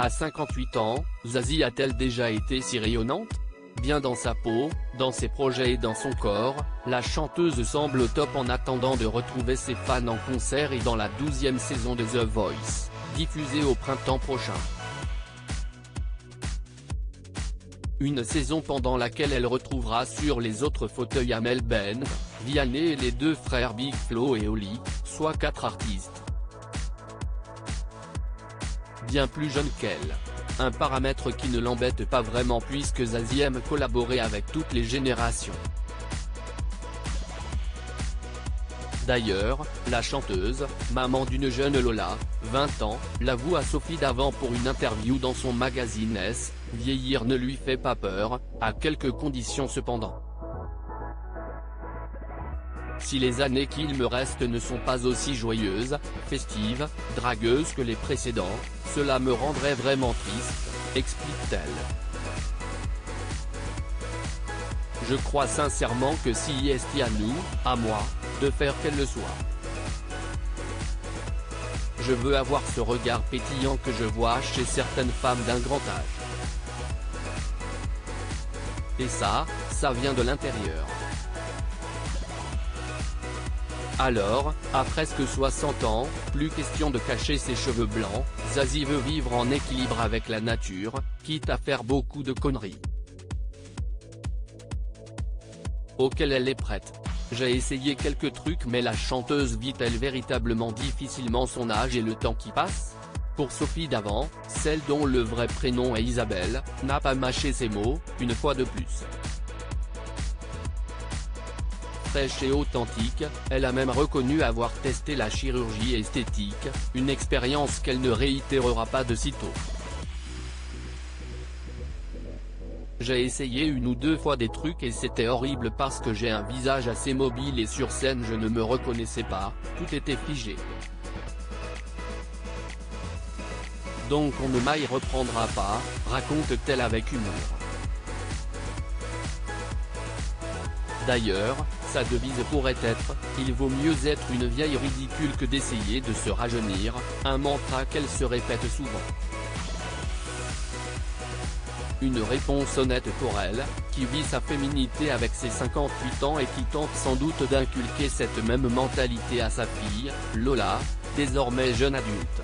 À 58 ans, Zazie a-t-elle déjà été si rayonnante? Bien dans sa peau, dans ses projets et dans son corps, la chanteuse semble au top en attendant de retrouver ses fans en concert et dans la 12e saison de The Voice, diffusée au printemps prochain. Une saison pendant laquelle elle retrouvera sur les autres fauteuils Amel Ben, Vianney et les deux frères Big Flo et Oli, soit 4 artistes bien plus jeunes qu'elle. Un paramètre qui ne l'embête pas vraiment puisque Zazie aime collaborer avec toutes les générations. D'ailleurs, la chanteuse, maman d'une jeune Lola, 20 ans, l'avoue à Sophie Davant pour une interview dans son magazine S, vieillir ne lui fait pas peur, à quelques conditions cependant. Si les années qu'il me reste ne sont pas aussi joyeuses, festives, dragueuses que les précédents, cela me rendrait vraiment triste, explique-t-elle. Je crois sincèrement que si est à nous, à moi, de faire qu'elle le soit. Je veux avoir ce regard pétillant que je vois chez certaines femmes d'un grand âge. Et ça vient de l'intérieur. Alors, à presque 60 ans, plus question de cacher ses cheveux blancs, Zazie veut vivre en équilibre avec la nature, quitte à faire beaucoup de conneries. Auquel elle est prête. J'ai essayé quelques trucs mais la chanteuse vit-elle véritablement difficilement son âge et le temps qui passe? Pour Sophie Davant, celle dont le vrai prénom est Isabelle, n'a pas mâché ses mots, une fois de plus. Fraîche et authentique, elle a même reconnu avoir testé la chirurgie esthétique, une expérience qu'elle ne réitérera pas de sitôt. J'ai essayé une ou deux fois des trucs et c'était horrible parce que j'ai un visage assez mobile et sur scène je ne me reconnaissais pas, tout était figé. Donc on ne m'y reprendra pas, raconte-t-elle avec humour. D'ailleurs, sa devise pourrait être « Il vaut mieux être une vieille ridicule que d'essayer de se rajeunir », un mantra qu'elle se répète souvent. Une réponse honnête pour elle, qui vit sa féminité avec ses 58 ans et qui tente sans doute d'inculquer cette même mentalité à sa fille, Lola, désormais jeune adulte.